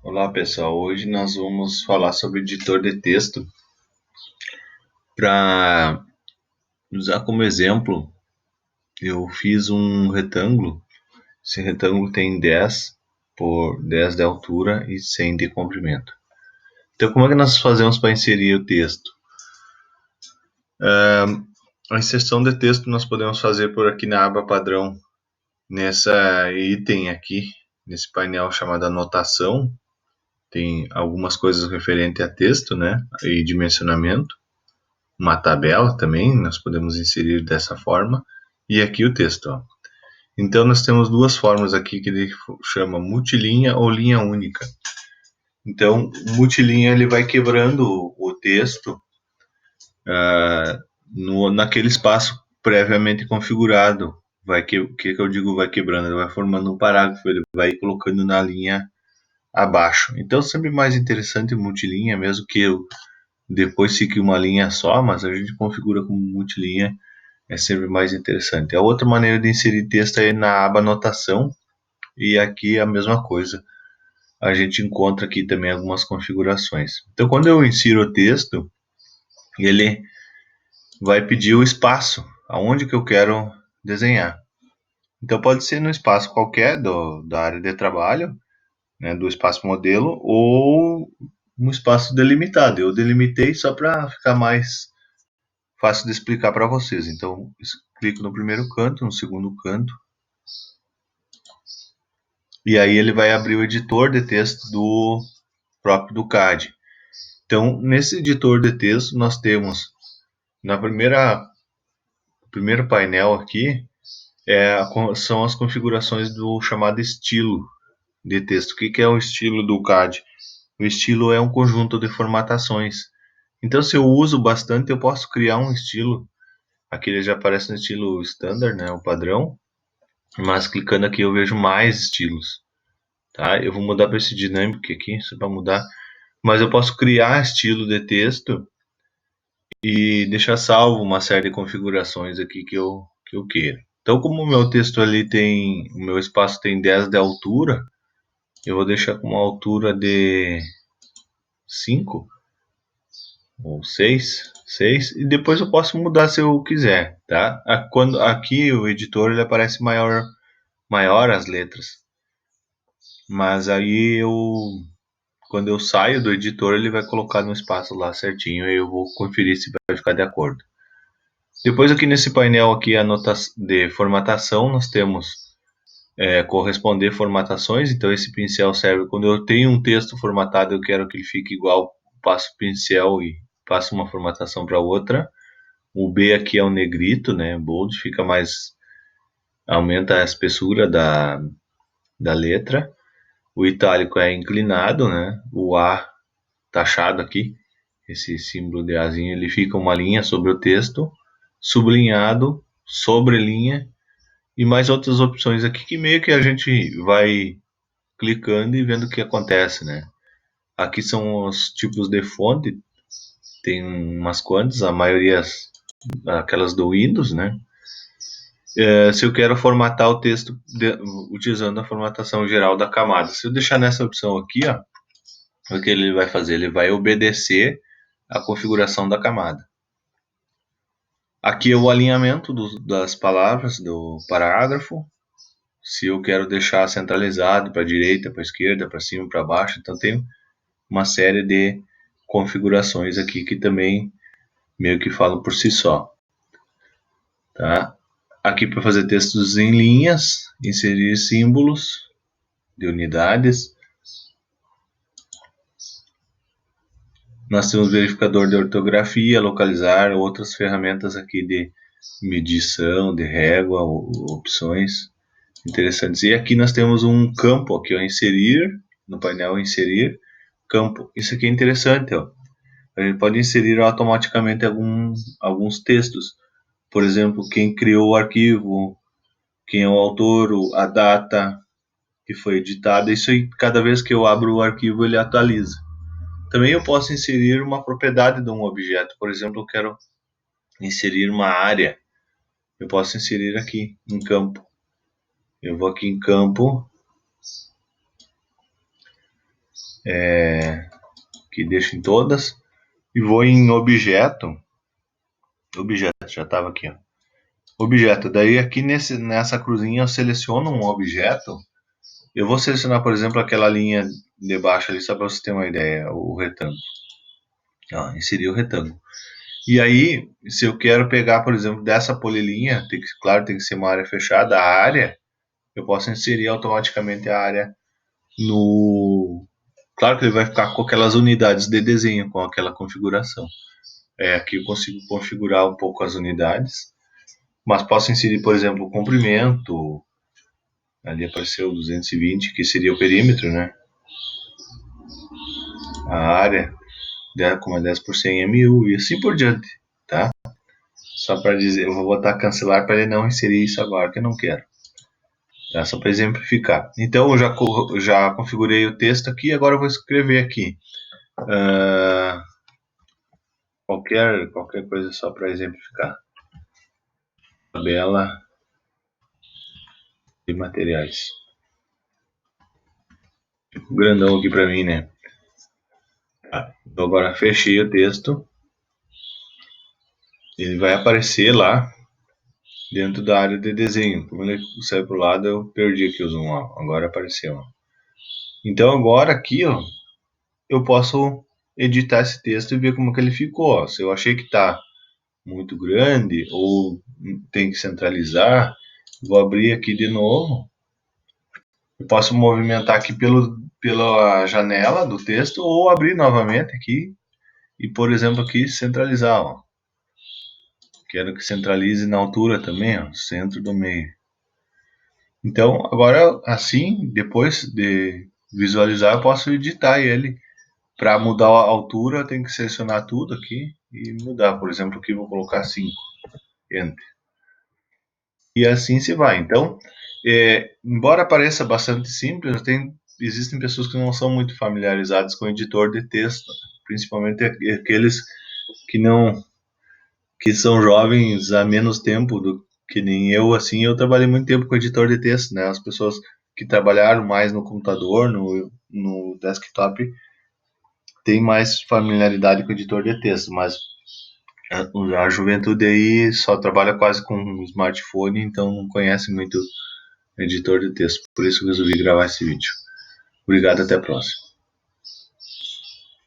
Olá pessoal, hoje nós vamos falar sobre editor de texto para usar como exemplo. Eu fiz um retângulo, esse retângulo tem 10 por 10 de altura e 100 de comprimento. Então como é que nós fazemos para inserir o texto? A inserção de texto nós podemos fazer por aqui na aba padrão, nessa item aqui, nesse painel chamado anotação. Tem algumas coisas referentes a texto, né, e dimensionamento. Uma tabela também, nós podemos inserir dessa forma. E aqui o texto. Ó. Então nós temos duas formas aqui que ele chama multilinha ou linha única. Então, multilinha ele vai quebrando o texto naquele espaço previamente configurado. O que eu digo vai quebrando? Ele vai formando um parágrafo, ele vai colocando na linha abaixo. Então, sempre mais interessante multilinha, mesmo que depois fique uma linha só, mas a gente configura como multilinha, é sempre mais interessante. A outra maneira de inserir texto é na aba anotação, e aqui é a mesma coisa. A gente encontra aqui também algumas configurações. Então, quando eu insiro o texto, ele vai pedir o espaço, aonde que eu quero desenhar. Então, pode ser no espaço qualquer da área de trabalho, né, do espaço modelo, ou um espaço delimitado. Eu delimitei só para ficar mais fácil de explicar para vocês. Então, clico no primeiro canto, no segundo canto, e aí ele vai abrir o editor de texto do próprio do CAD. Então, nesse editor de texto, nós temos na primeiro painel aqui, são as configurações do chamado estilo de texto. O que é o estilo do CAD? O estilo é um conjunto de formatações. Então, se eu uso bastante, eu posso criar um estilo. Aqui ele já aparece no estilo standard, né, o padrão. Mas clicando aqui eu vejo mais estilos. Tá? Eu vou mudar para esse Dynamic aqui, só para mudar. Mas eu posso criar estilo de texto e deixar salvo uma série de configurações aqui que eu queira. Então, como o meu texto ali tem, o meu espaço tem 10 de altura, eu vou deixar com uma altura de 5 ou 6, e depois eu posso mudar se eu quiser, tá? Aqui o editor ele aparece maior as letras, mas aí quando eu saio do editor ele vai colocar no espaço lá certinho e eu vou conferir se vai ficar de acordo. Depois aqui nesse painel aqui de formatação nós temos corresponder formatações. Então esse pincel serve quando eu tenho um texto formatado, eu quero que ele fique igual, passo o pincel e passo uma formatação para outra. O B aqui é o negrito, né, bold, fica mais, aumenta a espessura da letra. O itálico é inclinado, né, o A taxado aqui, esse símbolo de Azinho, ele fica uma linha sobre o texto, sublinhado, sobre linha, e mais outras opções aqui que meio que a gente vai clicando e vendo o que acontece, né? Aqui são os tipos de fonte, tem umas quantas, a maioria aquelas do Windows, né? Se eu quero formatar o texto utilizando a formatação geral da camada, se eu deixar nessa opção aqui, ó, o que ele vai fazer? Ele vai obedecer a configuração da camada. Aqui é o alinhamento das palavras do parágrafo. Se eu quero deixar centralizado para a direita, para a esquerda, para cima, para baixo, então tem uma série de configurações aqui que também meio que falam por si só. Tá? Aqui para fazer textos em linhas, inserir símbolos de unidades. Nós temos verificador de ortografia, localizar, outras ferramentas aqui de medição, de régua, opções interessantes. E aqui nós temos um campo aqui, ó, inserir, no painel inserir, campo. Isso aqui é interessante, ó. A gente pode inserir automaticamente alguns textos. Por exemplo, quem criou o arquivo, quem é o autor, a data que foi editada. Isso aí, cada vez que eu abro o arquivo, ele atualiza. Também eu posso inserir uma propriedade de um objeto. Por exemplo, eu quero inserir uma área. Eu posso inserir aqui em campo. Eu vou aqui em campo. que deixo em todas, e vou em objeto, já estava aqui, ó. Objeto, daí aqui nessa cruzinha eu seleciono um objeto, eu vou selecionar, por exemplo, aquela linha de baixo ali, só para você ter uma ideia, o retângulo. Ó, inserir o retângulo. E aí, se eu quero pegar, por exemplo, dessa polilinha, claro, tem que ser uma área fechada, a área, eu posso inserir automaticamente a área no... Claro que ele vai ficar com aquelas unidades de desenho, com aquela configuração. Aqui eu consigo configurar um pouco as unidades, mas posso inserir, por exemplo, o comprimento, ali apareceu 220, que seria o perímetro, né? A área, como é 10 por 100 é 1000 e assim por diante, tá? Só para dizer, eu vou botar cancelar para ele não inserir isso agora, que eu não quero. Tá? Só para exemplificar. Então, eu já configurei o texto aqui, agora eu vou escrever aqui. Qualquer coisa só para exemplificar. Tabela de materiais. Ficou grandão aqui para mim, né? Então agora fechei o texto. Ele vai aparecer lá dentro da área de desenho. Como ele saiu para o lado, eu perdi aqui o zoom. Ó. Agora apareceu. Ó. Então agora aqui, ó, eu posso editar esse texto e ver como que ele ficou. Ó. Se eu achei que está muito grande ou tem que centralizar, vou abrir aqui de novo. Eu posso movimentar aqui pela janela do texto ou abrir novamente aqui e, por exemplo, aqui centralizar. Ó. Quero que centralize na altura também, ó, centro do meio. Então, agora, assim, depois de visualizar, eu posso editar ele. Para mudar a altura, eu tenho que selecionar tudo aqui e mudar. Por exemplo, aqui vou colocar 5. Enter. E assim se vai. Então, embora pareça bastante simples, existem pessoas que não são muito familiarizadas com o editor de texto, principalmente aqueles que não que são jovens há menos tempo do que nem eu. Assim, eu trabalhei muito tempo com editor de texto, né? As pessoas que trabalharam mais no computador, no desktop, têm mais familiaridade com o editor de texto, mas a juventude aí só trabalha quase com um smartphone, então não conhece muito editor de texto. Por isso eu resolvi gravar esse vídeo. Obrigado, até a próxima.